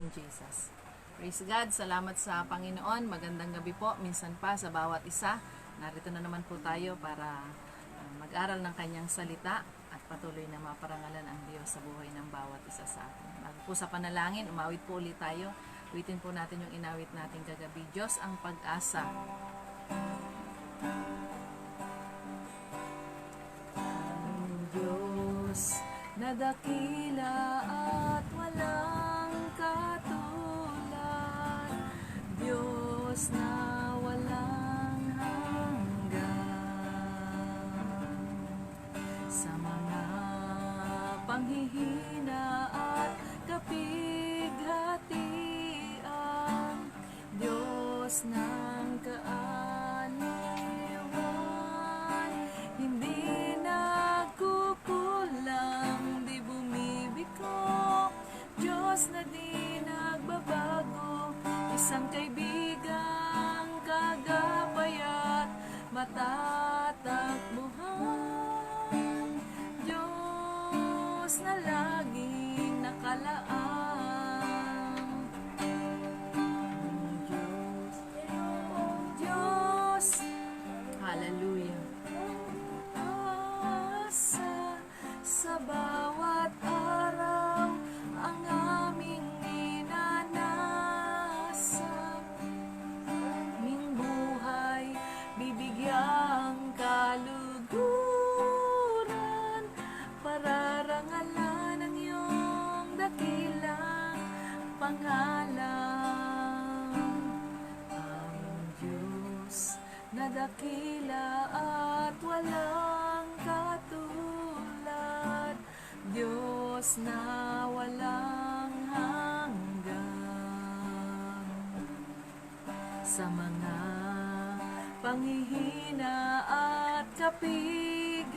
King Jesus. Praise God, salamat sa Panginoon. Magandang gabi po, minsan pa sa bawat isa. Narito na naman po tayo para mag-aral ng kanyang salita at patuloy na maparangalan ang Diyos sa buhay ng bawat isa sa atin. Bago po sa panalangin, umawit po ulit tayo. Awitin po natin yung inawit natin kagabi. Diyos ang pag-asa. Ang Diyos na dakila at walang katulad, Diyos na walang hanggan. Sa mga panghihina at kapighatian, Diyos ng kaaliwan, hindi nagkukulang, di bumibiko, Diyos na di nagbabago, isang kaibigang kagapay at matatakbuhan, Diyos na laging nakalaang. Diyos, hallelujah, asa sa bawat araw ang aming ninanasa, aming buhay bibigyang kaluguran, pararangalan ang iyong dakilang pangalan. Ang Diyos na dakila at walang katulad, Diyos na walang hanggan. Sa mga panghihina at kapighatian,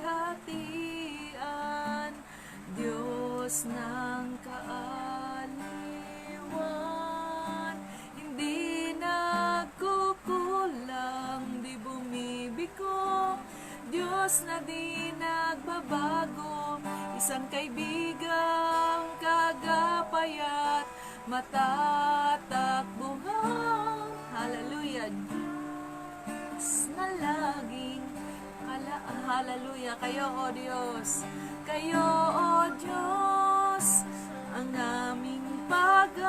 Diyos ng kaaliwan, hindi nagkukulang, di bumibiko, Diyos na di nagbabago, isang kaibigang kagapay at matatakbuhan. Hallelujah, Diyos na laging hallelujah, kayo o Diyos, kayo o Diyos, ang aming pag-asa.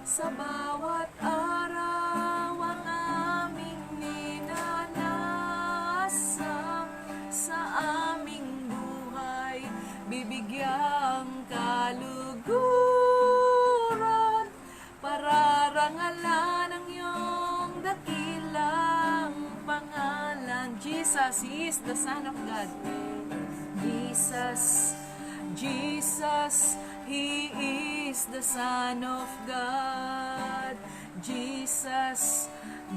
Sa bawat araw ang aming ninanasa, sa aming buhay bibigyang kaluguran, pararangalan ang iyong dakilang pangalan. Jesus, He is the Son of God. Jesus, Jesus, He is the Son of God. Jesus,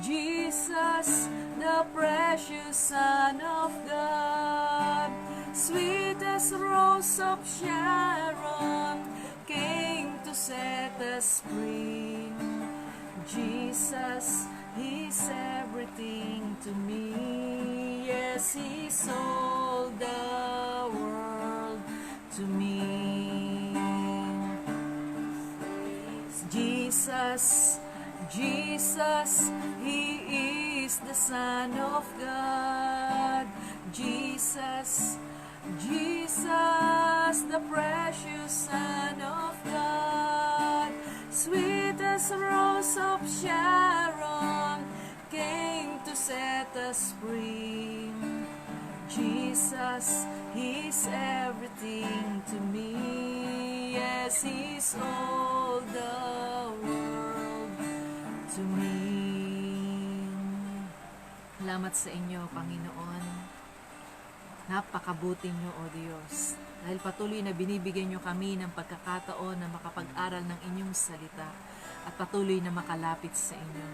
Jesus, the precious Son of God. Sweet as rose of Sharon, came to set us free. Jesus, He's everything to me. Yes, He sold the world to me. Jesus, Jesus, He is the Son of God. Jesus, Jesus, the precious Son of God. Sweet as rose of Sharon, came to set us free. Jesus, He's everything to me. Yes, He's all the world to me. Salamat sa inyo, Panginoon. Napakabuti niyo, O Diyos. Dahil patuloy na binibigyan niyo kami ng pagkakataon na makapag-aral ng inyong salita at patuloy na makalapit sa inyo.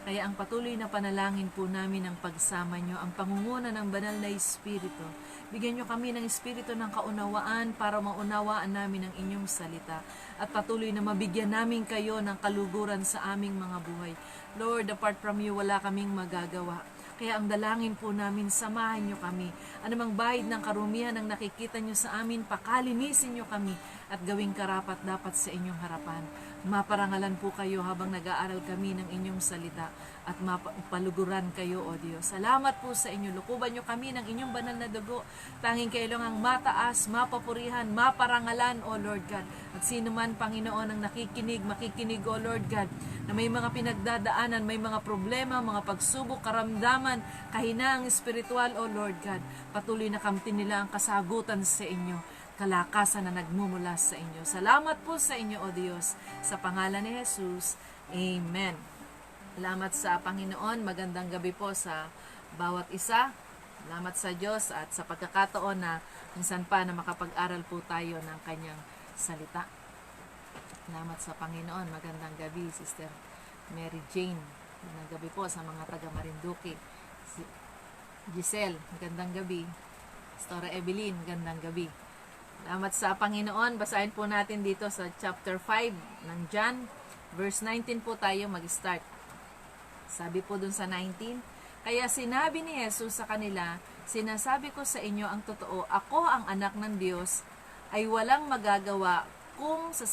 Kaya ang patuloy na panalangin po namin ang pagsama niyo, ang pangunguna ng banal na Espiritu. Bigyan niyo kami ng Espiritu ng kaunawaan para maunawaan namin ang inyong salita at patuloy na mabigyan namin kayo ng kaluguran sa aming mga buhay. Lord, apart from you, wala kaming magagawa. Kaya ang dalangin po namin, samahan nyo kami. Anumang bahid ng karumihan ang nakikita nyo sa amin, pakalinisin nyo kami at gawing karapat dapat sa inyong harapan. Maparangalan po kayo habang nag-aaral kami ng inyong salita at mapaluguran kayo, O Diyos. Salamat po sa inyo. Lukuban nyo kami ng inyong banal na dugo. Tanging kayo lang ang mataas, mapapurihan, maparangalan, O Lord God. At sino man, Panginoon, ang nakikinig, makikinig, O Lord God, na may mga pinagdadaanan, may mga problema, mga pagsubok, karamdaman, kahinaang espiritual, O Lord God, patuloy na kamtin nila ang kasagutan sa inyo, kalakasan na nagmumula sa inyo. Salamat po sa inyo, O Diyos, sa pangalan ni Jesus. Amen. Salamat sa Panginoon. Magandang gabi po sa bawat isa. Salamat sa Diyos at sa pagkakataon na minsan pa na makapag-aral po tayo ng kanyang salita. Salamat sa Panginoon. Magandang gabi, Sister Mary Jane. Magandang gabi po sa mga taga Marinduque. Giselle, magandang gabi. Pastora Evelyn, magandang gabi. Salamat sa Panginoon. Basahin po natin dito sa chapter 5 ng John. Verse 19 po tayo mag-start. Sabi po dun sa 19, kaya sinabi ni Jesus sa kanila, sinasabi ko sa inyo ang totoo, ako ang anak ng Diyos, ay walang magagawa kung sa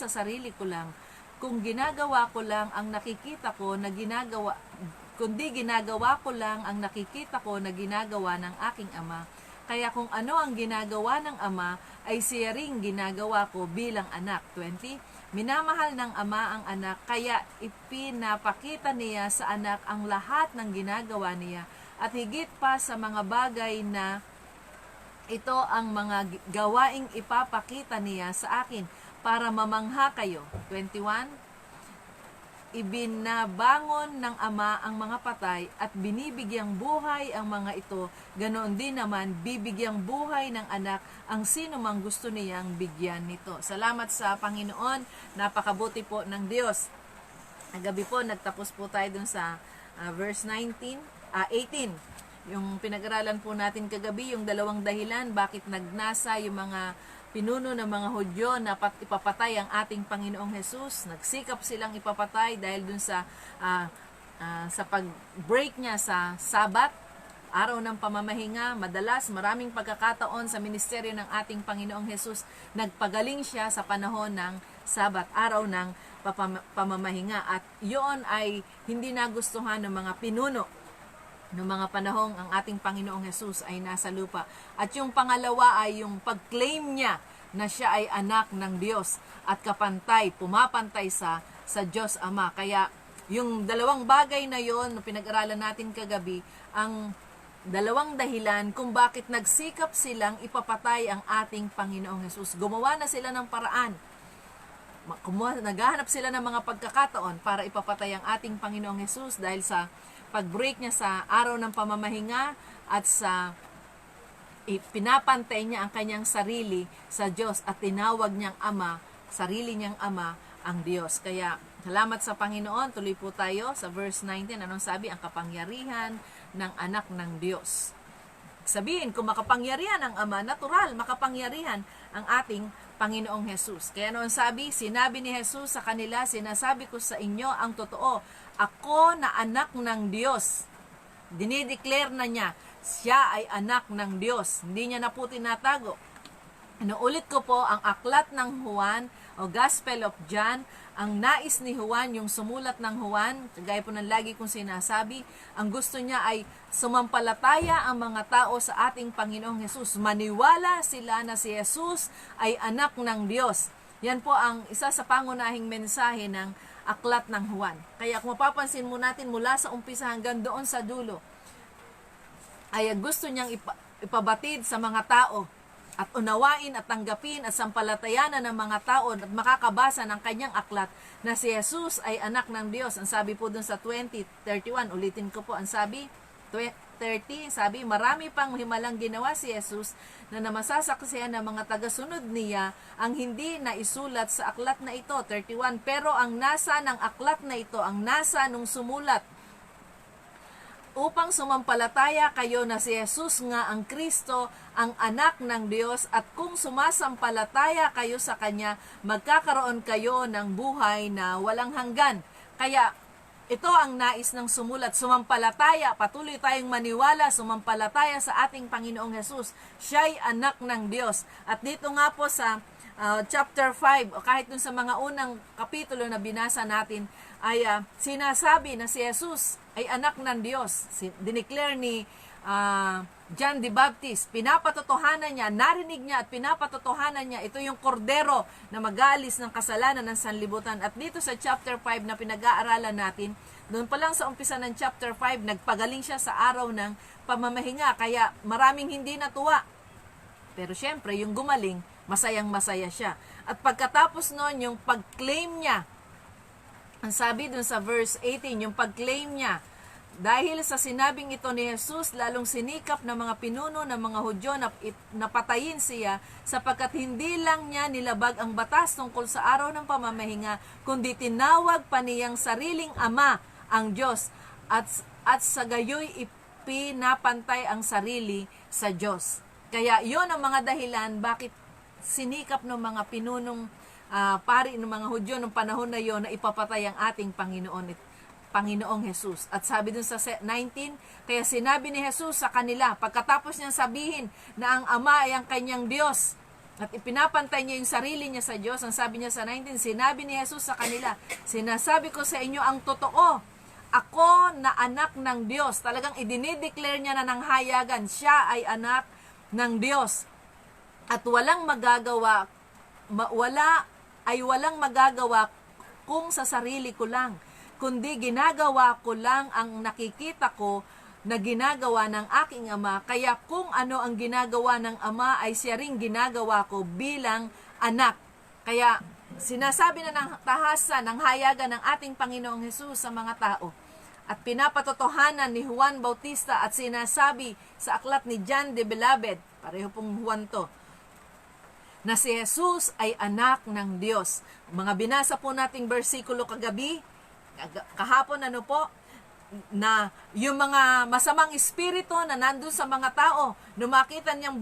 sarili ko lang. Kung ginagawa ko lang ang nakikita ko na ginagawa, kundi ginagawa ko lang ang nakikita ko na ginagawa ng aking Ama. Kaya kung ano ang ginagawa ng Ama, ay siya ring ginagawa ko bilang anak. 20. Minamahal ng Ama ang anak, kaya ipinapakita niya sa anak ang lahat ng ginagawa niya. At higit pa sa mga bagay na ito ang mga gawaing ipapakita niya sa akin para mamangha kayo. 21. Ibinabangon ng Ama ang mga patay at binibigyang buhay ang mga ito. Ganoon din naman, bibigyang buhay ng anak ang sino mang gusto niyang bigyan nito. Salamat sa Panginoon. Napakabuti po ng Diyos. Gabi po, nagtapos po tayo dun sa verse 18. Yung pinag-aralan po natin kagabi, yung dalawang dahilan, bakit nagnasa yung mga pinuno ng mga Hudyo na ipapatay ang ating Panginoong Jesus. Nagsikap silang ipapatay dahil dun sa pag-break niya sa Sabat, araw ng pamamahinga. Madalas, maraming pagkakataon sa ministeryo ng ating Panginoong Jesus, nagpagaling siya sa panahon ng Sabat, araw ng pamamahinga. At yun ay hindi nagustuhan ng mga pinuno noong mga panahong ang ating Panginoong Jesus ay nasa lupa. At yung pangalawa ay yung pag-claim niya na siya ay anak ng Diyos at kapantay, pumapantay sa Diyos Ama. Kaya yung dalawang bagay na yon, pinag-aralan natin kagabi, ang dalawang dahilan kung bakit nagsikap silang ipapatay ang ating Panginoong Jesus. Gumawa na sila ng paraan. Naghahanap sila ng mga pagkakataon para ipapatay ang ating Panginoong Jesus dahil sa pag-break niya sa araw ng pamamahinga at sa pinapantay niya ang kanyang sarili sa Diyos at tinawag niyang Ama, sarili niyang Ama, ang Diyos. Kaya salamat sa Panginoon. Tuloy po tayo sa verse 19. Anong sabi? Ang kapangyarihan ng anak ng Diyos. Sabihin, kung makapangyarihan ang Ama, natural, makapangyarihan ang ating Panginoong Jesus. Kaya noon sinabi ni Jesus sa kanila, sinasabi ko sa inyo ang totoo, ako na anak ng Diyos. Dinideclare na niya, siya ay anak ng Diyos. Hindi niya na po tinatago. Inuulit ko po, ang aklat ng Juan o Gospel of John, ang nais ni Juan, yung sumulat ng Juan, gaya po ng lagi kong sinasabi, ang gusto niya ay sumampalataya ang mga tao sa ating Panginoong Jesus. Maniwala sila na si Jesus ay anak ng Diyos. Yan po ang isa sa pangunahing mensahe ng aklat ng Juan. Kaya kung mapapansin mo natin mula sa umpisa hanggang doon sa dulo, ay gusto niyang ipabatid sa mga tao at unawain at tanggapin at sampalatayanan ng mga tao at makakabasa ng kanyang aklat na si Jesus ay anak ng Diyos. Ang sabi po dun sa 20:31, ulitin ko po ang sabi, 30, sabi, marami pang himalang ginawa si Jesus na namasasaksihan ng mga tagasunod niya ang hindi na isulat sa aklat na ito. 31, pero ang nasa ng aklat na ito, ang nasa nung sumulat, upang sumampalataya kayo na si Jesus nga ang Kristo, ang anak ng Diyos, at kung sumasampalataya kayo sa Kanya, magkakaroon kayo ng buhay na walang hanggan. Kaya, Ito ang nais ng sumulat. Sumampalataya, patuloy tayong maniwala, sumampalataya sa ating Panginoong Hesus. Siya'y anak ng Diyos. At dito nga po sa chapter 5, o kahit dun sa mga unang kapitulo na binasa natin, ay sinasabi na si Jesus ay anak ng Diyos. Dineclare ni John the Baptist, pinapatotohanan niya, narinig niya at pinapatotohanan niya, ito yung kordero na mag-aalis ng kasalanan ng sanlibutan. At dito sa chapter 5 na pinag-aaralan natin, doon pa lang sa umpisa ng chapter 5, nagpagaling siya sa araw ng pamamahinga, kaya maraming hindi natuwa. Pero syempre, yung gumaling, masayang-masaya siya. At pagkatapos noon, yung pag-claim niya, ang sabi dun sa verse 18, yung pag-claim niya, dahil sa sinabing ito ni Jesus, lalong sinikap ng mga pinuno ng mga Hudyo na napatayin siya sapagkat hindi lang niya nilabag ang batas tungkol sa araw ng pamamahinga, kundi tinawag pa niyang sariling ama ang Diyos at sa gayoy ipinapantay ang sarili sa Diyos. Kaya yon ang mga dahilan bakit sinikap ng mga pinunong pari ng mga Hudyo ng panahon na yon na ipapatay ang ating Panginoong Jesus. At sabi dun sa 19, kaya sinabi ni Jesus sa kanila, pagkatapos niyang sabihin na ang Ama ay ang kanyang Diyos, at ipinapantay niya yung sarili niya sa Diyos, ang sabi niya sa 19, sinabi ni Jesus sa kanila, sinasabi ko sa inyo ang totoo, ako na anak ng Diyos. Talagang idinideclare niya na ng hayagan, siya ay anak ng Diyos. At walang magagawa kung sa sarili ko lang, kundi ginagawa ko lang ang nakikita ko na ginagawa ng aking Ama. Kaya kung ano ang ginagawa ng Ama ay siya ring ginagawa ko bilang anak. Kaya sinasabi na ng tahasan, ng hayagan ng ating Panginoong Hesus sa mga tao. At pinapatotohanan ni Juan Bautista at sinasabi sa aklat ni John the Beloved, pareho pong Juan to, na si Jesus ay anak ng Diyos. Mga binasa po nating bersikulo kagabi, kahapon na yung mga masamang espiritu na nandun sa mga tao, nakita nilang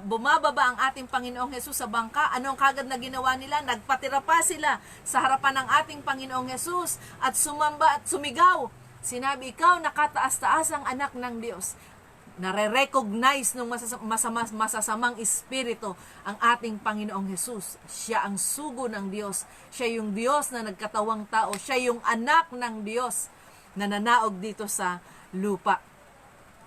bumababa ang ating Panginoong Hesus sa bangka, anong kagad na ginawa nila? Nagpatira pa sila sa harapan ng ating Panginoong Hesus at sumamba at sumigaw. Sinabi, ikaw nakataas-taas ang anak ng Diyos. Nare-recognize ng masasamang espiritu ang ating Panginoong Hesus. Siya ang sugo ng Diyos. Siya yung Diyos na nagkatawang tao. Siya yung anak ng Diyos na nanaog dito sa lupa.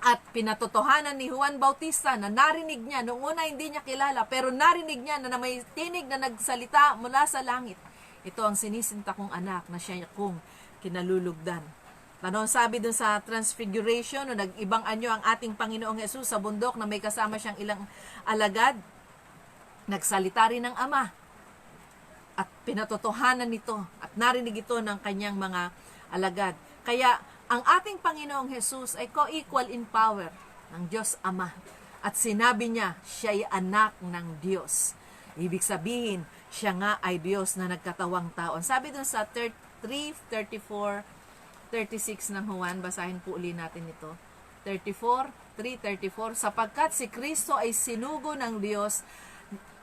At pinatotohanan ni Juan Bautista na narinig niya, noong una hindi niya kilala, pero narinig niya na may tinig na nagsalita mula sa langit. Ito ang sinisinta kong anak na siya kong kinalulugdan. Ano sabi dun sa Transfiguration, no, nag-ibang anyo ang ating Panginoong Hesus sa bundok na may kasama siyang ilang alagad, nagsalita rin ng Ama. At pinatotohanan nito at narinig ito ng kanyang mga alagad. Kaya ang ating Panginoong Hesus ay co-equal in power ng Diyos Ama. At sinabi niya, siya ay anak ng Diyos. Ibig sabihin, siya nga ay Diyos na nagkatawang tao. Sabi dun sa 3:34, 36 ng Juan, basahin po uli natin ito. 3:34, sapagkat si Kristo ay sinugo ng Diyos,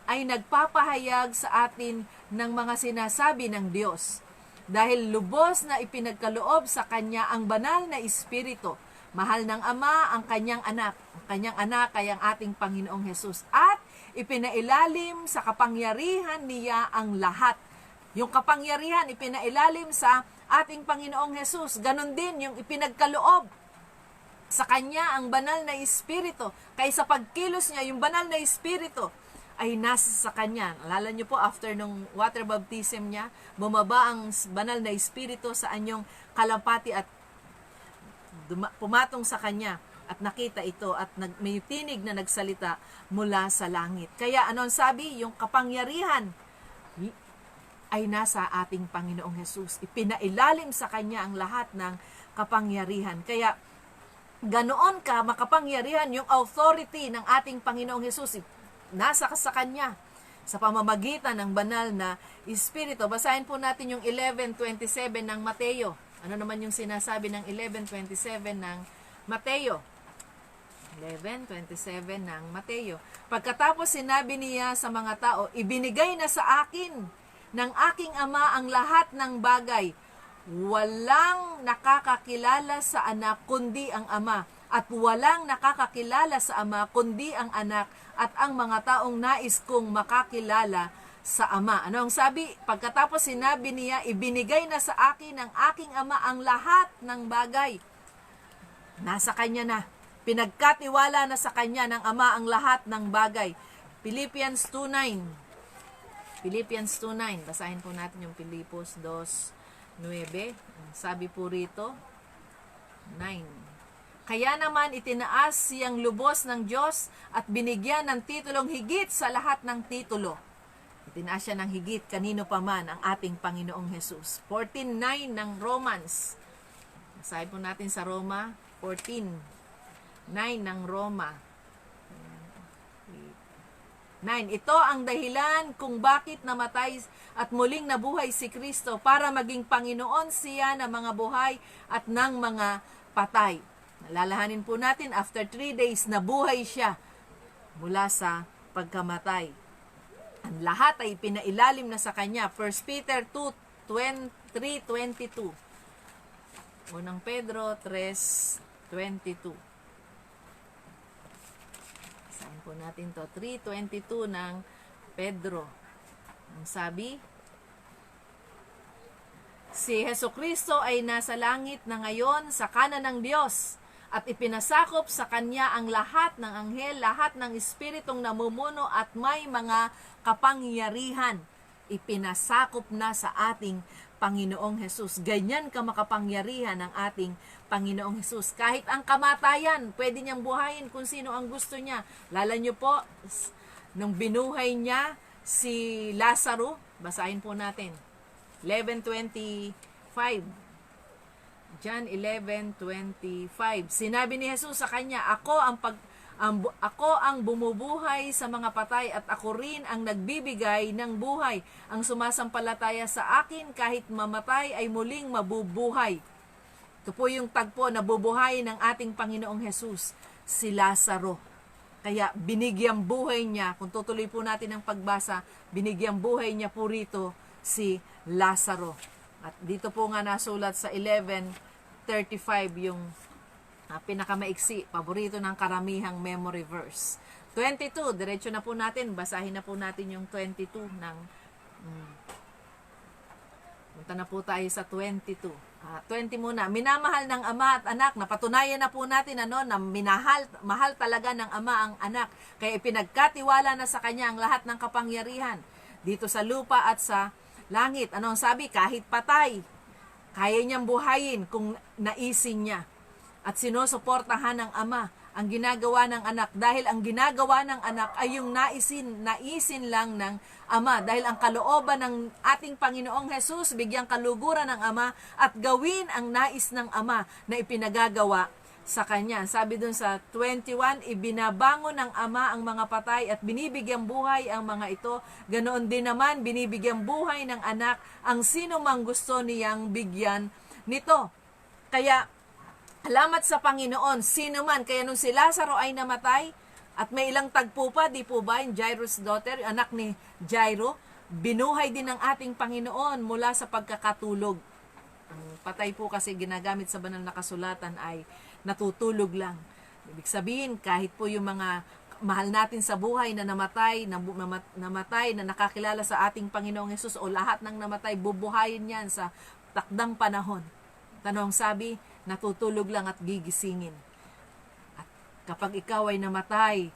ay nagpapahayag sa atin ng mga sinasabi ng Diyos. Dahil lubos na ipinagkaloob sa Kanya ang banal na Espiritu, mahal ng Ama ang Kanyang anak. Ang Kanyang anak ay ang ating Panginoong Hesus. At ipinailalim sa kapangyarihan niya ang lahat. Yung kapangyarihan ipinailalim sa ating Panginoong Hesus. Ganon din yung ipinagkaloob sa Kanya ang banal na Espiritu. Kaya sa pagkilos niya, yung banal na Espiritu ay nasa sa Kanya. Alala niyo po, after nung water baptism niya, bumaba ang banal na Espiritu sa anyong kalampati at pumatong sa Kanya. At nakita ito at may tinig na nagsalita mula sa langit. Kaya ano ang sabi? Yung kapangyarihan ay nasa ating Panginoong Hesus. Ipinailalim sa Kanya ang lahat ng kapangyarihan. Kaya, ganoon ka makapangyarihan yung authority ng ating Panginoong Hesus. Nasa sa Kanya sa pamamagitan ng banal na Espiritu. Basahin po natin yung 11:27 ng Mateo. Ano naman yung sinasabi ng 11:27 ng Mateo? 11:27 ng Mateo. Pagkatapos sinabi niya sa mga tao, ibinigay na sa akin ng aking Ama ang lahat ng bagay. walang nakakakilala sa anak kundi ang Ama, at walang nakakakilala sa Ama kundi ang anak at ang mga taong nais kong makakilala sa Ama. Ano ang sabi? Pagkatapos sinabi niya, ibinigay na sa akin ng aking Ama ang lahat ng bagay. Nasa Kanya na. Pinagkatiwala na sa Kanya ng Ama ang lahat ng bagay. Philippians 2:9. Philippians 2:9. Basahin po natin yung Filipos 2:9. Sabi po rito, 9. Kaya naman itinaas siyang lubos ng Diyos at binigyan ng titulong higit sa lahat ng titulo. Itinaas siya ng higit kanino pa man ang ating Panginoong Jesus. 14:9 ng Romans. Basahin po natin sa Roma 14:9 ng Roma. 9. Ito ang dahilan kung bakit namatay at muling nabuhay si Kristo para maging Panginoon siya ng mga buhay at ng mga patay. Nalalahanin po natin, after 3 days, nabuhay siya mula sa pagkamatay. Ang lahat ay pinailalim na sa Kanya. 1 Peter 3:22. Unang Pedro 3:22. Basahin po natin to. 3:22 ng Pedro. Ang sabi, si Hesukristo ay nasa langit na ngayon sa kanan ng Diyos, at ipinasakop sa Kanya ang lahat ng anghel, lahat ng espiritong namumuno at may mga kapangyarihan. Ipinasakop na sa ating Panginoong Hesus. Ganyan ka makapangyarihan ng ating Panginoong Hesus. Kahit ang kamatayan, pwede niyang buhayin kung sino ang gusto niya. Lala niyo po, nung binuhay niya si Lazaro, basahin po natin. 11:25. John 11:25. Sinabi ni Jesus sa kanya, ako ang bumubuhay sa mga patay at ako rin ang nagbibigay ng buhay. Ang sumasampalataya sa akin kahit mamatay ay muling mabubuhay. Ito po yung tagpo na bubuhay ng ating Panginoong Jesus, si Lazaro. Kaya binigyang buhay niya, kung tutuloy po natin ang pagbasa, binigyang buhay niya po rito si Lazaro. At dito po nga nasulat sa 11:35 yung pinakamaiksi, paborito ng karamihang memory verse. 22, diretso na po natin, basahin na po natin yung 22 ng punta na po tayo sa 22. 20 muna. Minamahal ng ama at anak, napatunayan na po natin na mahal talaga ng ama ang anak. Kaya ipinagkatiwala na sa Kanya ang lahat ng kapangyarihan dito sa lupa at sa langit. Ano ang sabi? Kahit patay, kaya niyang buhayin kung naisin niya. At sinusuportahan ng ama ang ginagawa ng anak, dahil ang ginagawa ng anak ay yung naisin lang ng ama, dahil ang kalooban ng ating Panginoong Hesus, bigyang kaluguran ng ama at gawin ang nais ng ama na ipinagagawa sa Kanya. Sabi dun sa 21, ibinabangon ng ama ang mga patay at binibigyang buhay ang mga ito. Ganoon din naman, binibigyang buhay ng anak ang sino mang gusto niyang bigyan nito. Kaya, salamat sa Panginoon, sino man. Kaya nung si Lazaro ay namatay, at may ilang tagpo pa, di po ba, yung Jairus' daughter, anak ni Jairo, binuhay din ng ating Panginoon mula sa pagkakatulog. Ang patay po kasi ginagamit sa banal na kasulatan ay natutulog lang. Ibig sabihin, kahit po yung mga mahal natin sa buhay na namatay, na nakakilala sa ating Panginoong Hesus, o lahat ng namatay, bubuhayin yan sa takdang panahon. Tanong sabi, natutulog lang at gigisingin. At kapag ikaw ay namatay,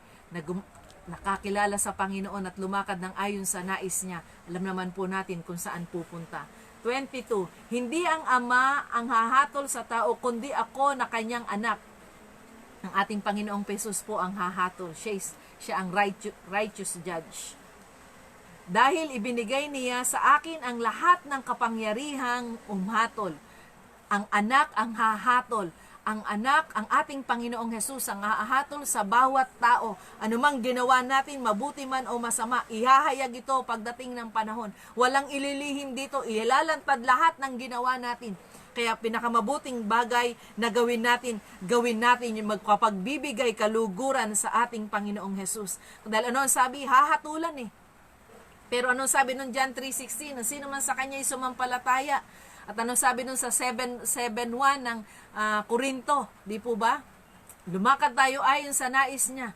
nakakilala sa Panginoon at lumakad ng ayon sa nais niya, alam naman po natin kung saan pupunta. 22, hindi ang ama ang hahatol sa tao, kundi ako na kanyang anak. Ang ating Panginoong Hesus po ang hahatol. Siya ang righteous judge. Dahil ibinigay niya sa akin ang lahat ng kapangyarihang umhatol. Ang anak ang hahatol. Ang anak, ang ating Panginoong Hesus ang hahatol sa bawat tao. Anumang ginawa natin, mabuti man o masama, ihahayag ito pagdating ng panahon. Walang ililihim dito, ilalantad lahat ng ginawa natin. Kaya pinakamabuting bagay na gawin natin yung magpapagbibigay kaluguran sa ating Panginoong Hesus. Dahil ano ang sabi? Hahatulan eh. Pero anong sabi nun John 3:16? Sino man sa Kanya ay sumampalataya At ano sabi nun sa 7:1 ng Korinto, di po ba? Lumakad tayo ayon sa nais niya.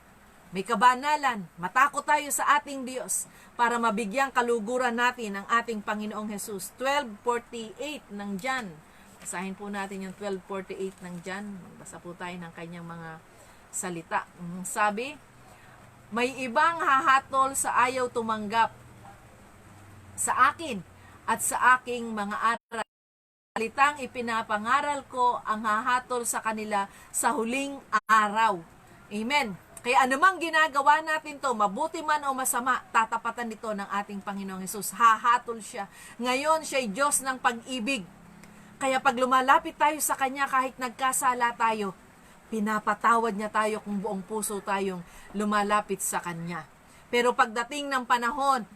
May kabanalan, matakot tayo sa ating Diyos para mabigyang kaluguran natin ang ating Panginoong Jesus. 12:48 ng John. Basahin po natin yung 12:48 ng John. Magbasa po tayo ng kanyang mga salita. Sabi, may ibang hahatol sa ayaw tumanggap sa akin at sa aking mga aral. Salitang ipinapangaral ko ang hahatol sa kanila sa huling araw. Amen. Kaya anumang ginagawa natin to, mabuti man o masama, tatapatan nito ng ating Panginoong Hesus. Hahatol siya. Ngayon, siya'y Diyos ng pag-ibig. Kaya pag lumalapit tayo sa Kanya, kahit nagkasala tayo, pinapatawad niya tayo kung buong puso tayong lumalapit sa Kanya. Pero pagdating ng panahon,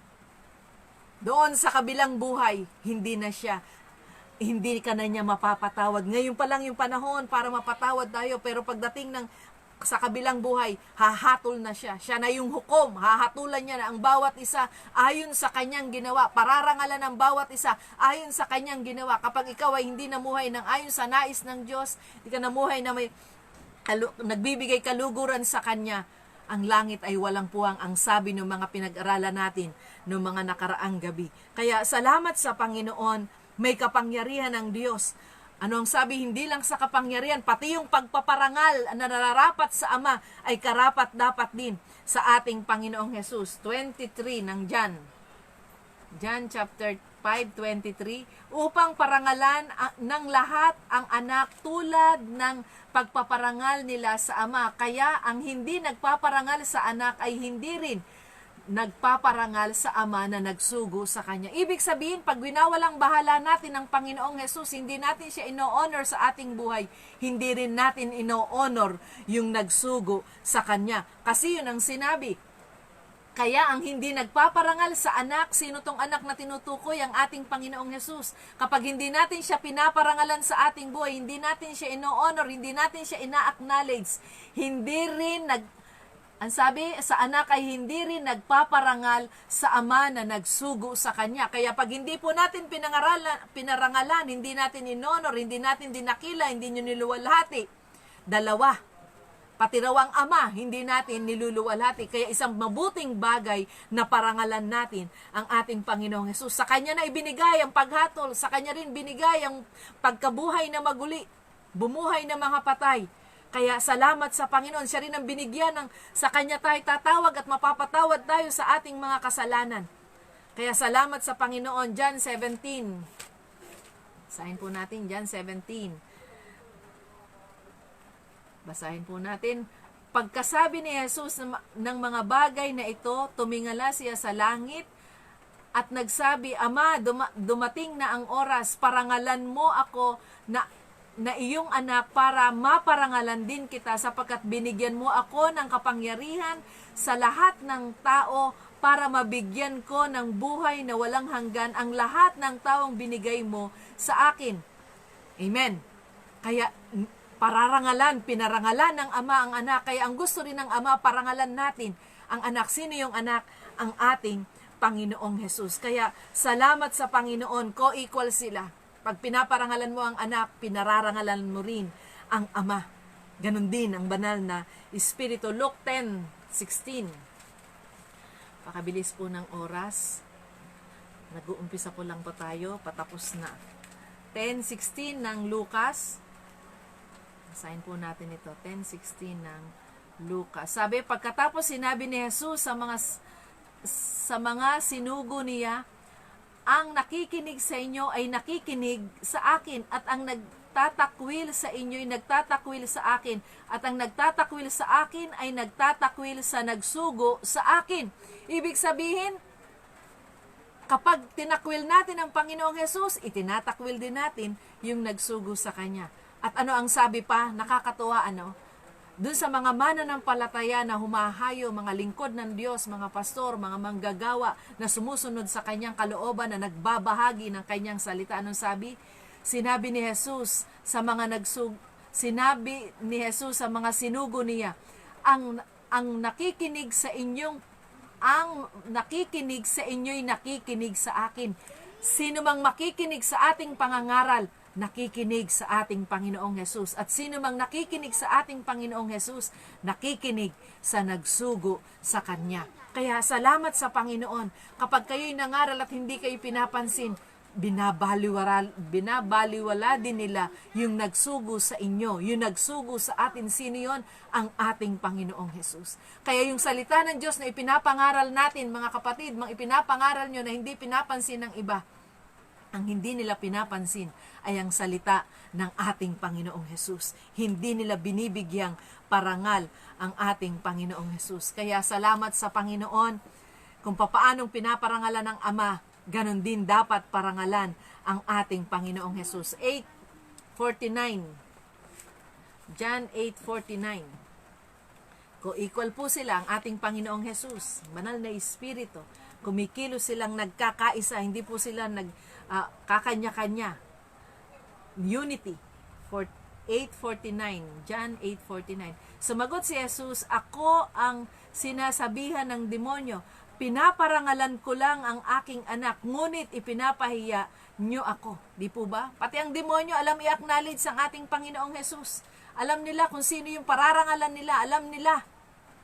doon sa kabilang buhay, hindi ka na niya mapapatawad. Ngayon pa lang yung panahon para mapatawad tayo, pero pagdating sa kabilang buhay, hahatol na siya. Siya na yung hukom. Hahatulan niya na ang bawat isa ayon sa kanyang ginawa. Pararangalan ng bawat isa ayon sa kanyang ginawa. Kapag ikaw ay hindi namuhay ng ayon sa nais ng Diyos, hindi ka namuhay na may nagbibigay kaluguran sa Kanya, ang langit ay walang puwang, ang sabi ng mga pinag-aralan natin noong mga nakaraang gabi. Kaya salamat sa Panginoon, may kapangyarihan ng Diyos. Ano ang sabi? Hindi lang sa kapangyarihan, pati yung pagpaparangal na nararapat sa Ama ay karapat-dapat din sa ating Panginoong Jesus. 23 ng John. John chapter 5:23, upang parangalan ng lahat ang anak tulad ng pagpaparangal nila sa Ama. Kaya ang hindi nagpaparangal sa anak ay hindi rin nagpaparangal sa Ama na nagsugo sa Kanya. Ibig sabihin, pag winawalang bahala natin ang Panginoong Jesus, hindi natin siya ino-honor sa ating buhay, hindi rin natin ino-honor yung nagsugo sa Kanya. Kasi yun ang sinabi. Kaya ang hindi nagpaparangal sa anak, sino tong anak na tinutukoy? Ang ating Panginoong Jesus. Kapag hindi natin siya pinaparangalan sa ating buhay, hindi natin siya ino-honor, hindi natin siya ina-acknowledge, hindi rin ang sabi, sa anak ay hindi rin nagpaparangal sa Ama na nagsugo sa Kanya. Kaya pag hindi po natin pinarangalan, hindi natin inonor, hindi natin dinakila, hindi nyo niluwalhati. Dalawa, pati raw ang Ama, hindi natin niluluwalhati. Kaya isang mabuting bagay na parangalan natin ang ating Panginoong Hesus. Sa Kanya na ibinigay ang paghatol, sa Kanya rin binigay ang pagkabuhay na maguli, bumuhay na mga patay. Kaya salamat sa Panginoon, siya rin ang binigyan sa Kanya tayo tatawag at mapapatawad tayo sa ating mga kasalanan. Kaya salamat sa Panginoon. John 17. Basahin po natin, John 17. Basahin po natin. Pagkasabi ni Jesus ng mga bagay na ito, tumingala siya sa langit at nagsabi, Ama, dumating na ang oras, parangalan mo ako na iyong anak para maparangalan din kita sapagkat binigyan mo ako ng kapangyarihan sa lahat ng tao para mabigyan ko ng buhay na walang hanggan ang lahat ng taong binigay mo sa akin. Amen. Kaya pinarangalan ng Ama ang anak. Kaya ang gusto rin ng Ama, parangalan natin ang anak. Sino yung anak? Ang ating Panginoong Jesus. Kaya salamat sa Panginoon, co-equal sila. Pag pinaparangalan mo ang anak, pinararangalan mo rin ang Ama. Ganon din ang banal na Espiritu. Luke 10:16. Pakabilis po ng oras. Nag-uumpisa po lang po tayo, patapos na. 10:16 ng Lucas. Basahin po natin ito. 10:16 ng Lucas. Sabi, pagkatapos sinabi ni Jesus sa mga sinugo niya, ang nakikinig sa inyo ay nakikinig sa akin at ang nagtatakwil sa inyo ay nagtatakwil sa akin at ang nagtatakwil sa akin ay nagtatakwil sa nagsugo sa akin. Ibig sabihin, kapag tinakwil natin ang Panginoong Jesus, itinatakwil din natin yung nagsugo sa Kanya. At ano ang sabi pa? Nakakatuwa, Doon sa mga mananampalataya na humahayo, mga lingkod ng Diyos, mga pastor, mga manggagawa na sumusunod sa Kanyang kalooban, na nagbabahagi ng Kanyang salita. Anong sabi? Sinabi ni Jesus sa mga sinugo niya, ang nakikinig sa inyo'y nakikinig sa akin. Sino mang makikinig sa ating pangangaral, nakikinig sa ating Panginoong Hesus. At sino mang nakikinig sa ating Panginoong Hesus, nakikinig sa nagsugo sa Kanya. Kaya salamat sa Panginoon. Kapag kayo'y nangaral at hindi kayo pinapansin, binabaliwala din nila yung nagsugo sa inyo, yung nagsugo sa atin. Sino yun? Ang ating Panginoong Hesus. Kaya yung salita ng Diyos na ipinapangaral natin, mga kapatid, mga ipinapangaral nyo na hindi pinapansin ng iba, ang hindi nila pinapansin ay ang salita ng ating Panginoong Hesus. Hindi nila binibigyang parangal ang ating Panginoong Hesus. Kaya salamat sa Panginoon kung papaanong pinaparangalan ng Ama, ganon din dapat parangalan ang ating Panginoong Hesus. 8:49. John 8:49. Kung equal po sila ang ating Panginoong Hesus, banal na Espiritu, kumikilos silang nagkakaisa, hindi po sila kakanya-kanya. Unity. 8:49. John 8:49. Sumagot si Jesus, ako ang sinasabihan ng demonyo. Pinaparangalan ko lang ang aking anak, ngunit ipinapahiya nyo ako. Di po ba? Pati ang demonyo, alam i-acknowledge ang ating Panginoong Hesus. Alam nila kung sino yung pararangalan nila. Alam nila.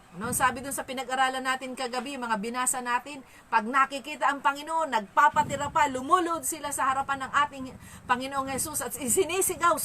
Ano sabi dun sa pinag-aralan natin kagabi, mga binasa natin, pag nakikita ang Panginoon, nagpapatira pa, lumulod sila sa harapan ng ating Panginoong Hesus at sumisigaw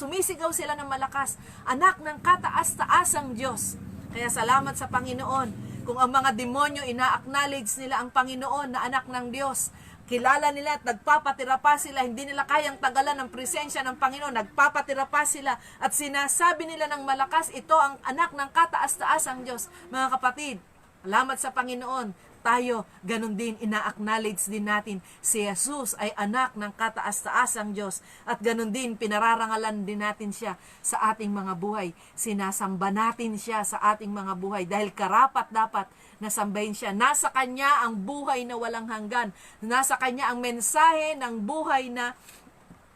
sila ng malakas, anak ng kataas-taasang Diyos. Kaya salamat sa Panginoon. Kung ang mga demonyo ina-acknowledge nila ang Panginoon na anak ng Diyos, kilala nila at nagpapatira pa sila, hindi nila kayang tagalan ng presensya ng Panginoon, nagpapatira pa sila at sinasabi nila ng malakas, ito ang anak ng kataas-taasang Diyos. Mga kapatid, salamat sa Panginoon. Tayo, ganun din, ina-acknowledge din natin si Jesus ay anak ng kataas-taasang Diyos at ganun din, pinararangalan din natin siya sa ating mga buhay. Sinasamba natin siya sa ating mga buhay dahil karapat dapat nasambahin siya. Nasa Kanya ang buhay na walang hanggan. Nasa Kanya ang mensahe ng buhay na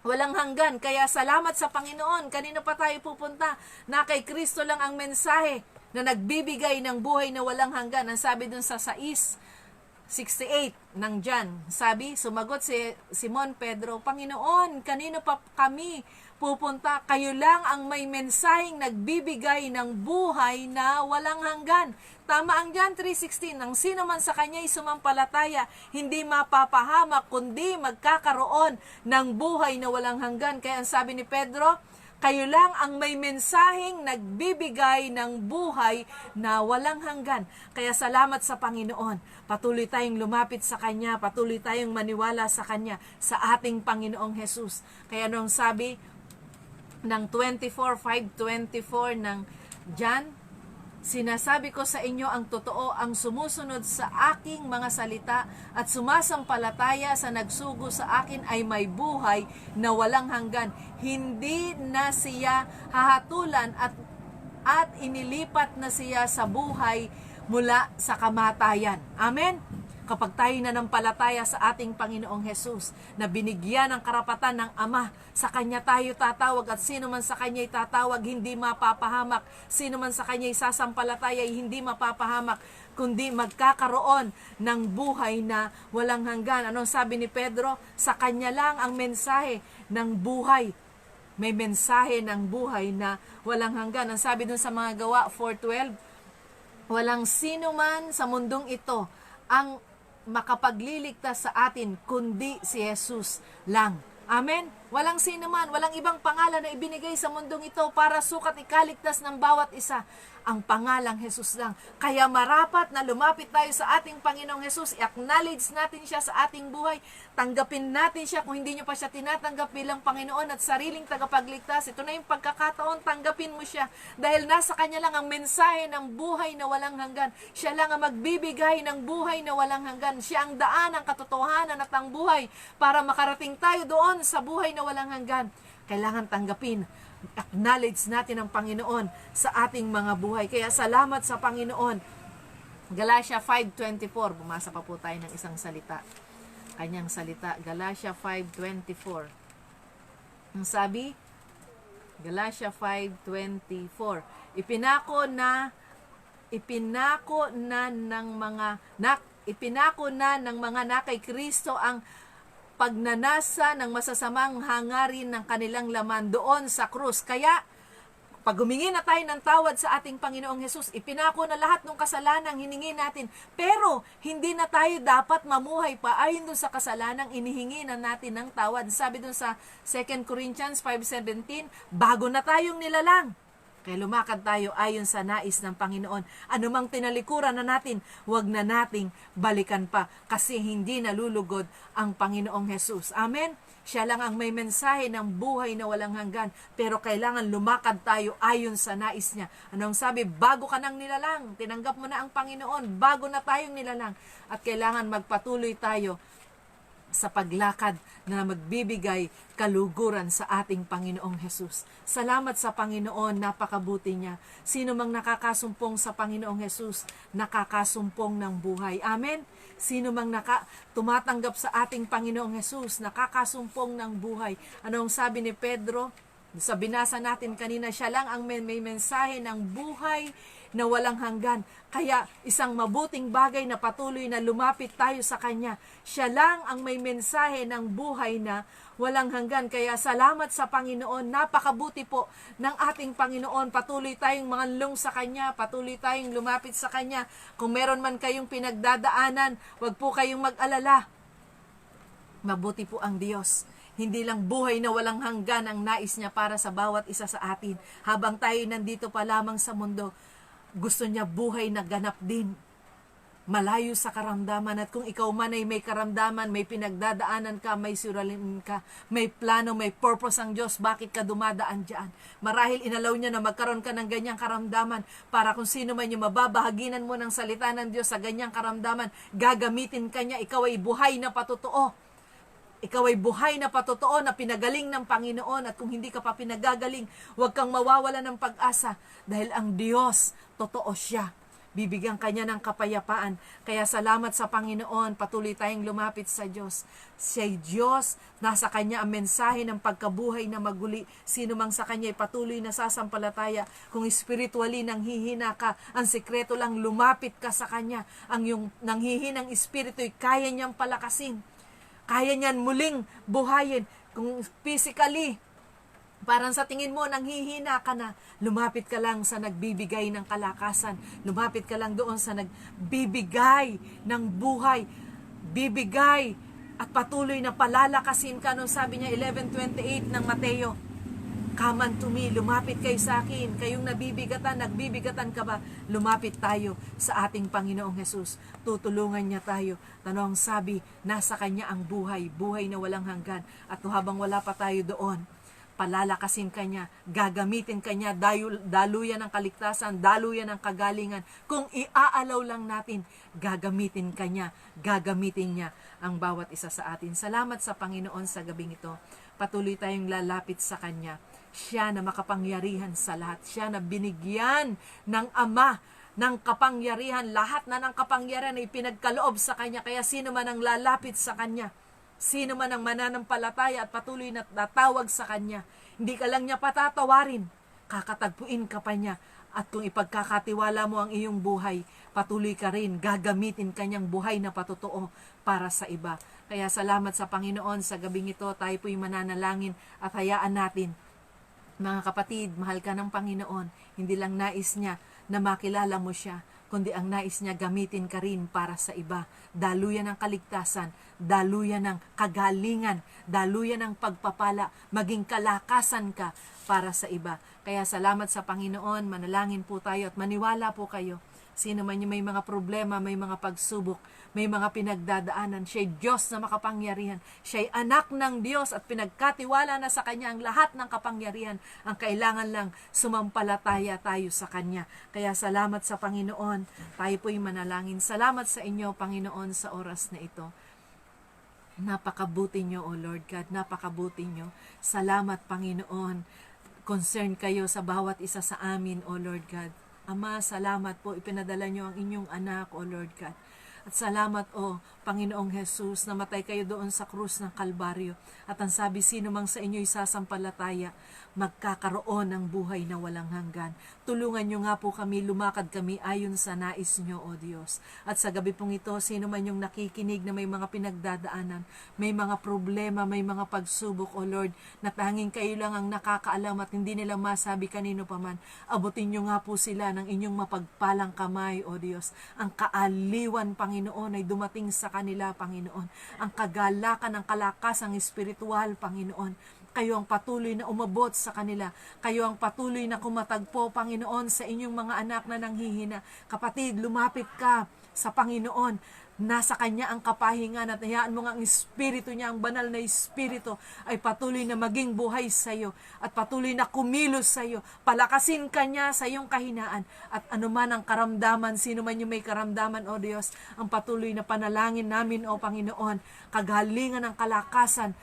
walang hanggan. Kaya salamat sa Panginoon. Kanino pa tayo pupunta? Na kay Kristo lang ang mensahe na nagbibigay ng buhay na walang hanggan. Ang sabi dun sa 6:68 ng John, sabi, sumagot si Simon Pedro, Panginoon, kanino pa kami pupunta? Kayo lang ang may mensaheng nagbibigay ng buhay na walang hanggan. Tama ang John 3:16, nang sino man sa Kanya'y sumampalataya, hindi mapapahamak, kundi magkakaroon ng buhay na walang hanggan. Kaya ang sabi ni Pedro, kayo lang ang may mensaheng nagbibigay ng buhay na walang hanggan. Kaya salamat sa Panginoon. Patuloy tayong lumapit sa Kanya, patuloy tayong maniwala sa Kanya, sa ating Panginoong Hesus. Kaya nung sabi ng 5:24 ng John, sinasabi ko sa inyo ang totoo, ang sumusunod sa aking mga salita at sumasampalataya sa nagsugo sa akin ay may buhay na walang hanggan. Hindi na siya hahatulan at inilipat na siya sa buhay mula sa kamatayan. Amen? Kapag tayo nanampalataya sa ating Panginoong Hesus na binigyan ng karapatan ng Ama, sa Kanya tayo tatawag at sino man sa Kanya'y tatawag, hindi mapapahamak. Sino man sa Kanya'y sasampalataya, hindi mapapahamak, kundi magkakaroon ng buhay na walang hanggan. Anong sabi ni Pedro? Sa Kanya lang ang mensahe ng buhay. May mensahe ng buhay na walang hanggan. Ang sabi dun sa mga Gawa 4:12, walang sino man sa mundong ito ang makapagliligtas sa atin kundi si Jesus lang. Amen? Walang sino man, walang ibang pangalan na ibinigay sa mundong ito para sukat ikaligtas ng bawat isa. Ang pangalang Jesus lang. Kaya marapat na lumapit tayo sa ating Panginoong Jesus, i-acknowledge natin siya sa ating buhay, tanggapin natin siya kung hindi nyo pa siya tinatanggap bilang Panginoon at sariling tagapagligtas. Ito na yung pagkakataon, tanggapin mo siya dahil nasa Kanya lang ang mensahe ng buhay na walang hanggan. Siya lang ang magbibigay ng buhay na walang hanggan. Siya ang daan, ang katotohanan at ang buhay para makarating tayo doon sa buhay na walang hanggan. Kailangan tanggapin, acknowledge natin ang Panginoon sa ating mga buhay. Kaya salamat sa Panginoon. Galatia 5:24. Bumasa pa po tayo ng isang salita. Kanyang salita. Galatia 5:24. Ang sabi, Galatia 5:24. Ipinako na ng mga na kay Kristo ang pagnanasa ng masasamang hangarin ng kanilang laman doon sa krus. Kaya, pag humingi na tayo ng tawad sa ating Panginoong Hesus, ipinako na lahat ng kasalanang hiningi natin. Pero, hindi na tayo dapat mamuhay pa ayon dun sa kasalanang inihingi na natin ng tawad. Sabi dun sa 2 Corinthians 5:17, bago na tayong nilalang. Kaya lumakad tayo ayon sa nais ng Panginoon. Anumang tinalikuran na natin, huwag na nating balikan pa kasi hindi nalulugod ang Panginoong Hesus. Amen? Siya lang ang may mensahe ng buhay na walang hanggan. Pero kailangan lumakad tayo ayon sa nais niya. Anong sabi? Bago ka nang nilalang. Tinanggap mo na ang Panginoon. Bago na tayong nilalang. At kailangan magpatuloy tayo sa paglakad na magbibigay kaluguran sa ating Panginoong Hesus. Salamat sa Panginoon, napakabuti niya. Sino mang nakakasumpong sa Panginoong Hesus, nakakasumpong ng buhay. Amen? Sino mang tumatanggap sa ating Panginoong Hesus, nakakasumpong ng buhay. Anong sabi ni Pedro? Sa binasa natin kanina, siya lang ang may mensahe ng buhay na walang hanggan. Kaya isang mabuting bagay na patuloy na lumapit tayo sa Kanya. Siya lang ang may mensahe ng buhay na walang hanggan. Kaya salamat sa Panginoon. Napakabuti po ng ating Panginoon. Patuloy tayong mangalong sa Kanya. Patuloy tayong lumapit sa Kanya. Kung meron man kayong pinagdadaanan, wag po kayong mag-alala. Mabuti po ang Diyos. Hindi lang buhay na walang hanggan ang nais niya para sa bawat isa sa atin. Habang tayo nandito pa lamang sa mundo, gusto niya buhay na ganap din. Malayo sa karamdaman. At kung ikaw man ay may karamdaman, may pinagdadaanan ka, may suralin ka, may plano, may purpose ang Diyos, bakit ka dumadaan dyan? Marahil inalaw niya na magkaroon ka ng ganyang karamdaman para kung sino man yung mababahaginan mo ng salita ng Diyos sa ganyang karamdaman, gagamitin ka niya. Ikaw ay buhay na patotoo. Ikaw ay buhay na patotoo na pinagaling ng Panginoon at kung hindi ka pa pinagagaling, huwag kang mawawala ng pag-asa dahil ang Diyos, totoo siya. Bibigyan kanya ng kapayapaan. Kaya salamat sa Panginoon, patuloy tayong lumapit sa Diyos. Siya'y Diyos, nasa Kanya ang mensahe ng pagkabuhay na maguli. Sino mang sa Kanya ay patuloy na sasampalataya. Kung spiritually nanghihina ka, ang sikreto lang lumapit ka sa Kanya. Ang yung nanghihinang espiritu ay kaya niyang palakasin. Kaya niyan muling buhayin. Kung physically, parang sa tingin mo, nanghihina ka na, lumapit ka lang sa nagbibigay ng kalakasan. Lumapit ka lang doon sa nagbibigay ng buhay. Bibigay at patuloy na palalakasin ka. Nung sabi niya, 11:28 ng Mateo, come unto me, lumapit kayo sa akin. Kayong nagbibigatan ka ba? Lumapit tayo sa ating Panginoong Hesus. Tutulungan niya tayo. Tanong sabi, nasa Kanya ang buhay, buhay na walang hanggan. At habang wala pa tayo doon, palalakasin Kanya, gagamitin Kanya, daluyan ng kaligtasan, daluyan ng kagalingan. Kung iaalaw lang natin, gagamitin Kanya, gagamitin niya ang bawat isa sa atin. Salamat sa Panginoon sa gabing ito. Patuloy tayong lalapit sa Kanya. Siya na makapangyarihan sa lahat. Siya na binigyan ng Ama ng kapangyarihan. Lahat na ng kapangyarihan ay pinagkaloob sa Kanya. Kaya sino man ang lalapit sa Kanya, sino man ang mananampalataya at patuloy na tatawag sa Kanya, hindi ka lang niya patatawarin, kakatagpuin ka pa niya. At kung ipagkakatiwala mo ang iyong buhay, patuloy ka rin, gagamitin Kanyang buhay na patotoo para sa iba. Kaya salamat sa Panginoon sa gabing ito, tayo po'y mananalangin at hayaan natin. Mga kapatid, mahal ka ng Panginoon. Hindi lang nais niya na makilala mo siya, kundi ang nais niya gamitin ka rin para sa iba. Daluyan ng kaligtasan, daluyan ng kagalingan, daluyan ng pagpapala, maging kalakasan ka para sa iba. Kaya salamat sa Panginoon, manalangin po tayo at maniwala po kayo. Sino man yung may mga problema, may mga pagsubok, may mga pinagdadaanan, siya'y Diyos na makapangyarihan. Siya'y anak ng Diyos at pinagkatiwala na sa Kanya ang lahat ng kapangyarihan. Ang kailangan lang, sumampalataya tayo sa Kanya. Kaya salamat sa Panginoon. Tayo po'y manalangin. Salamat sa inyo, Panginoon, sa oras na ito. Napakabuti nyo, O Lord God. Napakabuti nyo. Salamat, Panginoon. Concern kayo sa bawat isa sa amin, O Lord God. Ama, salamat po. Ipinadala nyo ang inyong anak, O Lord God. At salamat, Panginoong Jesus, namatay kayo doon sa krus ng Kalbaryo. At ang sabi, sino mang sa inyo isasampalataya, magkakaroon ng buhay na walang hanggan. Tulungan nyo nga po kami, lumakad kami ayon sa nais nyo, O Diyos. At sa gabi pong ito, sino man yung nakikinig na may mga pinagdadaanan, may mga problema, may mga pagsubok, O Lord, na tanging kayo lang ang nakakaalam at hindi nila masabi kanino paman, abutin nyo nga po sila ng inyong mapagpalang kamay, O Diyos. Ang kaaliwan, Panginoon, ay dumating sa kanila, Panginoon. Ang kagalakan, ang kalakas, ang espiritual, Panginoon. Kayo ang patuloy na umabot sa kanila. Kayo ang patuloy na kumatagpo, Panginoon, sa inyong mga anak na nanghihina. Kapatid, lumapit ka sa Panginoon. Nasa Kanya ang kapahingan at hayaan mo nga ang Espiritu niya, ang banal na Espiritu ay patuloy na maging buhay sa iyo at patuloy na kumilos sa iyo. Palakasin ka niya sa iyong kahinaan at anuman ang karamdaman, sino man yung may karamdaman, O Diyos, ang patuloy na panalangin namin, O Panginoon, kagalingan ng kalakasan,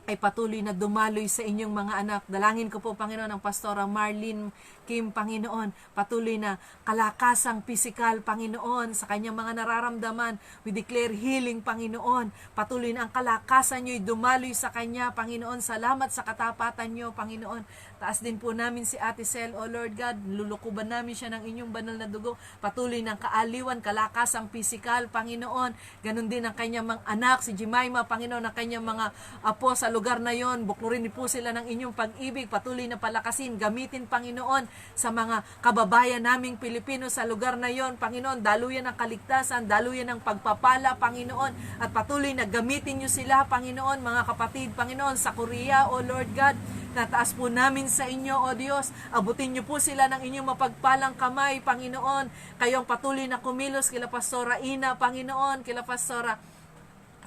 ay patuloy na dumaloy sa inyong mga anak. Dalangin ko po, Panginoon, ang Pastora Marlene Kim, Panginoon, patuloy na kalakasang pisikal, Panginoon, sa kanyang mga nararamdaman. We declare healing, Panginoon. Patuloy na ang kalakasan nyo'y dumaloy sa kanya, Panginoon. Salamat sa katapatan nyo, Panginoon. Taas din po namin si Ate Sel, O Lord God. Lulukuban namin siya ng inyong banal na dugo. Patuloy ng kaaliwan, kalakasang pisikal, Panginoon. Ganon din ang kanyang mga anak, si Jemima, Panginoon, ang kanyang mga apo sa lugar na yon. Buklurin po sila ng inyong pag-ibig. Patuloy na palakasin, gamitin, Panginoon, sa mga kababayan naming Pilipino sa lugar na yon, Panginoon. Daluyan ang kaligtasan, daluyan ang pagpapala, Panginoon. At patuloy na gamitin nyo sila, Panginoon, mga kapatid, Panginoon, sa Korea, O Lord God. Nataas po namin sa inyo, O Diyos. Abutin niyo po sila ng inyong mapagpalang kamay, Panginoon. Kayong patuloy na kumilos kila Pastora Ina, Panginoon, kila Pastora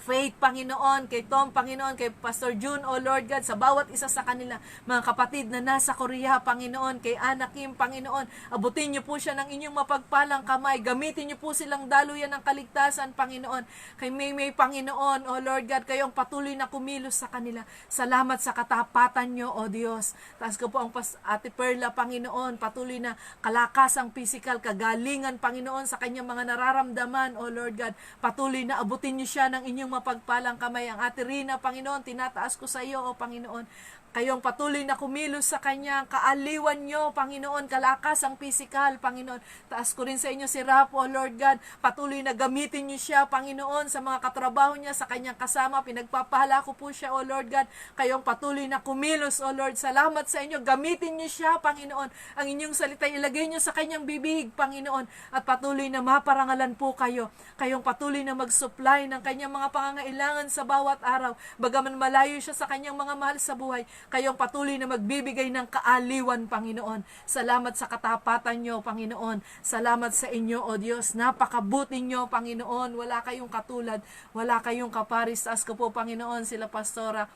Faith, Panginoon, kay Tom, Panginoon, kay Pastor June, O Lord God, sa bawat isa sa kanila, mga kapatid na nasa Korea, Panginoon, kay Ana Kim, Panginoon, abutin niyo po siya ng inyong mapagpalang kamay, gamitin niyo po silang daluyan ng kaligtasan, Panginoon, kay Maymay, Panginoon, O Lord God, kayong patuloy na kumilos sa kanila. Salamat sa katapatan niyo, O Diyos. Taas ko po ang Ate Perla, Panginoon, patuloy na kalakasang physical, kagalingan, Panginoon, sa kanyang mga nararamdaman, O Lord God, patuloy na abutin niyo siya ng inyong mapagpalang kamay. Ang Ate Rina, Panginoon, tinataas ko sa iyo, O Panginoon. Kayong patuloy na kumilos sa Kanya, kaaliwan nyo, Panginoon, kalakas ang pisikal, Panginoon. Taas ko rin sa inyo si Rap, O Lord God, patuloy na gamitin nyo siya, Panginoon, sa mga katrabaho niya, sa kanyang kasama, pinagpapahala ko po siya, O Lord God. Kayong patuloy na kumilos, O Lord, salamat sa inyo, gamitin nyo siya, Panginoon. Ang inyong salita, ilagay nyo sa kanyang bibig, Panginoon, at patuloy na maparangalan po kayo. Kayong patuloy na mag-supply ng kanyang mga pangangailangan sa bawat araw, bagaman malayo siya sa kanyang mga mahal sa buhay. Kayong patuloy na magbibigay ng kaaliwan, Panginoon. Salamat sa katapatan nyo, Panginoon. Salamat sa inyo, O Diyos. Napakabuti nyo, Panginoon. Wala kayong katulad. Wala kayong kaparis. Taas ko po, Panginoon, sila Pastora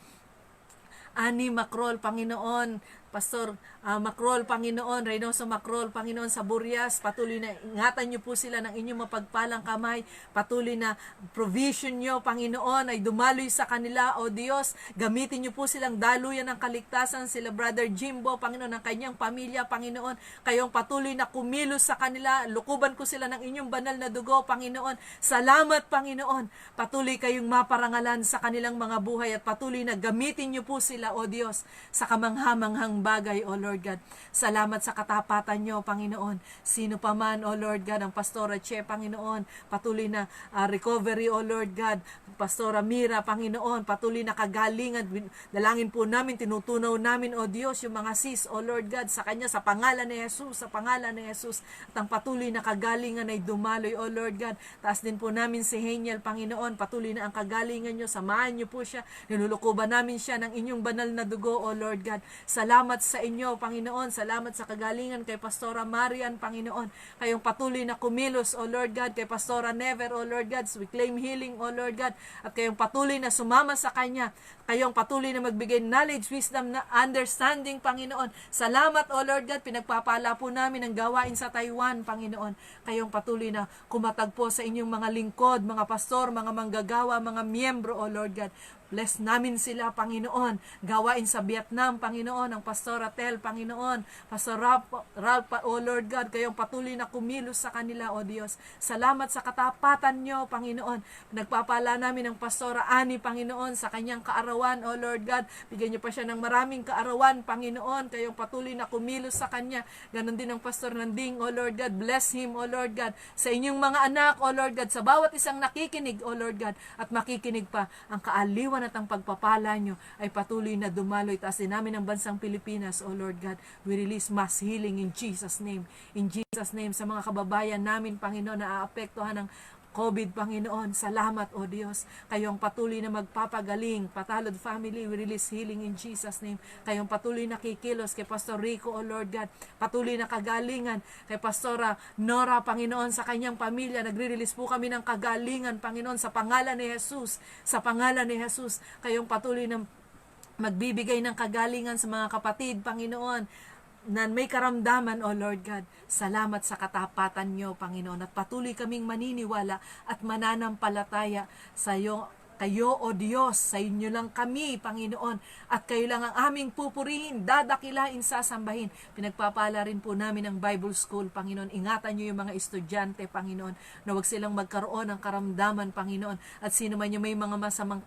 Ani Macrol, Panginoon. Pastor Macrol, Panginoon, Reynoso Macrol, Panginoon, sa Burias, patuloy na ingatan niyo po sila ng inyong mapagpalang kamay, patuloy na provision niyo, Panginoon, ay dumaloy sa kanila, O Diyos, gamitin niyo po silang daluyan ng kaligtasan, sila Brother Jimbo, Panginoon, ng kanyang pamilya, Panginoon, kayong patuloy na kumilos sa kanila, lukuban ko sila ng inyong banal na dugo, Panginoon, salamat, Panginoon, patuloy kayong maparangalan sa kanilang mga buhay at patuloy na gamitin niyo po sila, O Diyos, sa kamanghamanghang bagay, O Lord God. Salamat sa katapatan nyo, Panginoon. Sino pa man, O Lord God, ang Pastora Che, Panginoon, patuloy na recovery, O Lord God. Pastora Mira, Panginoon, patuloy na kagalingan. Dalangin po namin, tinutunaw namin, O Diyos, yung mga sis, O Lord God, sa Kanya, sa pangalan ni Jesus, sa pangalan ni Jesus. At ang patuloy na kagalingan ay dumaloy, O Lord God. Taas din po namin si Heniel, Panginoon, patuloy na ang kagalingan nyo, samahan nyo po siya. Nilulukuban namin siya ng inyong banal na dugo, O Lord God. Salamat sa inyo, Panginoon. Salamat sa kagalingan kay Pastora Marian, Panginoon. Kayong patuloy na kumilos, O Lord God, kay Pastora Never, O Lord God. We claim healing, O Lord God. At kayong patuloy na sumama sa Kanya. Kayong patuloy na magbigay knowledge, wisdom, na understanding, Panginoon. Salamat, O Lord God. Pinagpapala po namin ang gawain sa Taiwan, Panginoon. Kayong patuloy na kumatagpo sa inyong mga lingkod, mga pastor, mga manggagawa, mga miyembro, O Lord God. Bless namin sila, Panginoon. Gawain sa Vietnam, Panginoon, ang Pastor Atel, Panginoon. Pastor Ralph, O Lord God, kayong patuloy na kumilos sa kanila, O Diyos. Salamat sa katapatan nyo, Panginoon. Nagpapala namin ang Pastora Ani, Panginoon, sa kanyang kaarawan, O Lord God. Bigyan nyo pa siya ng maraming kaarawan, Panginoon. Kayong patuloy na kumilos sa kanya. Ganon din ang Pastor Nanding, O Lord God. Bless him, O Lord God. Sa inyong mga anak, O Lord God. Sa bawat isang nakikinig, O Lord God. At makikinig pa, ang kaaliwan at ang pagpapala nyo ay patuloy na dumaloy. Taas din namin ang bansang Pilipinas, O Lord God. We release mass healing in Jesus' name. In Jesus' name, sa mga kababayan namin, Panginoon, na aapektuhan ng COVID, Panginoon, salamat, O Diyos. Kayong patuloy na magpapagaling. Patalod family, we release healing in Jesus' name. Kayong patuloy na kikilos kay Pastor Rico, O Lord God. Patuloy na kagalingan kay Pastora Nora, Panginoon, sa kanyang pamilya. Nagre-release po kami ng kagalingan, Panginoon, sa pangalan ni Jesus. Sa pangalan ni Jesus. Kayong patuloy na magbibigay ng kagalingan sa mga kapatid, Panginoon, na may karamdaman, O Lord God. Salamat sa katapatan nyo, Panginoon, at patuloy kaming maniniwala at mananampalataya sa iyo. Kayo, O Diyos, sa inyo lang kami, Panginoon, at kayo lang ang aming pupurihin, dadakilain, sasambahin. Pinagpapala rin po namin ang Bible School, Panginoon. Ingatan nyo yung mga estudyante, Panginoon, na huwag silang magkaroon ng karamdaman, Panginoon. At sino man yung may mga masamang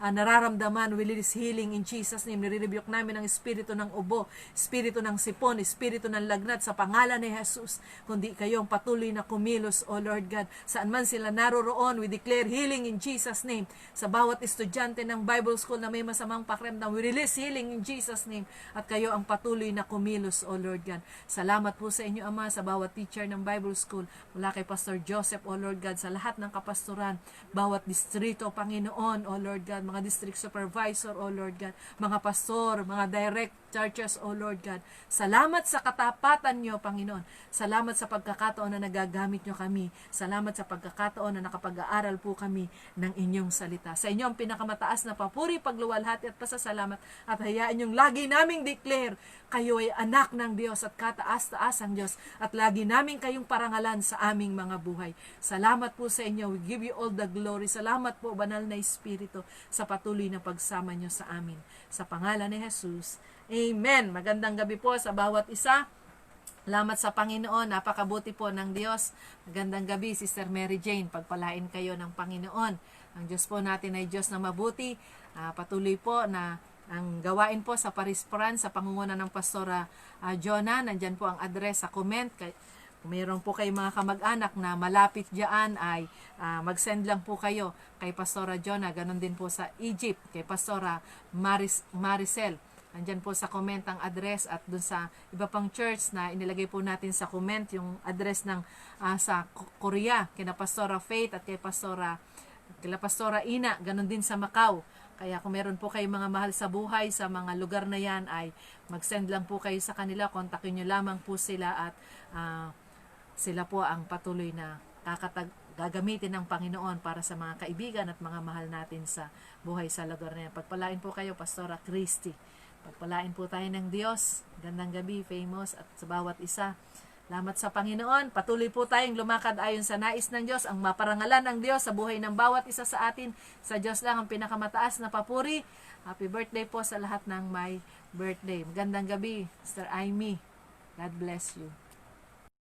nararamdaman, we release healing in Jesus' name. Nire-rebuke namin ang espiritu ng ubo, espiritu ng sipon, espiritu ng lagnat sa pangalan ni Jesus. Kundi kayong patuloy na kumilos, O Lord God. Saan man sila naroroon, we declare healing in Jesus' name. Sa bawat estudyante ng Bible School na may masamang pakiramdam, we release healing in Jesus' name. At kayo ang patuloy na kumilos, O Lord God. Salamat po sa inyo, Ama, sa bawat teacher ng Bible School, mula kay Pastor Joseph, O Lord God, sa lahat ng kapastoran, bawat distrito, Panginoon, O Lord God, mga district supervisor, O Lord God, mga pastor, mga direct churches, O Lord God. Salamat sa katapatan nyo, Panginoon. Salamat sa pagkakataon na nagagamit nyo kami. Salamat sa pagkakataon na nakapag-aaral po kami ng inyong salita. Sa inyo ang pinakamataas na papuri, pagluwalhati at pasasalamat, at hayaan nyong lagi naming declare, kayo ay anak ng Diyos at kataas-taas ang Diyos, at lagi namin kayong parangalan sa aming mga buhay. Salamat po sa inyo. We give you all the glory. Salamat po, Banal na Espiritu, sa patuloy na pagsama nyo sa amin. Sa pangalan ni Jesus. Amen. Magandang gabi po sa bawat isa. Salamat sa Panginoon. Napakabuti po ng Diyos. Magandang gabi, Sister Mary Jane. Pagpalain kayo ng Panginoon. Ang Diyos po natin ay Diyos na mabuti. Patuloy po na ang gawain po sa Parisparan sa pangunguna ng Pastora Jonah. Nandyan po ang address sa comment. Kung mayroon po kayo mga kamag-anak na malapit dyan, ay mag-send lang po kayo kay Pastora Jonah. Ganon din po sa Egypt, kay Pastora Maricel. Andyan po sa comment ang address, at dun sa iba pang church na inilagay po natin sa comment yung address ng sa Korea, kina Pastora Faith at kay kila Pastora Ina, ganun din sa Macau. Kaya kung meron po kayo mga mahal sa buhay sa mga lugar na yan, ay mag-send lang po kayo sa kanila, kontakin nyo lamang po sila, at sila po ang patuloy na gagamitin ng Panginoon para sa mga kaibigan at mga mahal natin sa buhay sa lugar na yan. Pagpalain po kayo, Pastora Christy. Pagpalain po tayo ng Diyos. Gandang gabi, Famous, at sa bawat isa. Salamat sa Panginoon. Patuloy po tayong lumakad ayon sa nais ng Diyos. Ang maparangalan ng Diyos sa buhay ng bawat isa sa atin. Sa Diyos lang ang pinakamataas na papuri. Happy birthday po sa lahat ng may birthday. Magandang gabi, Sister Amy. God bless you.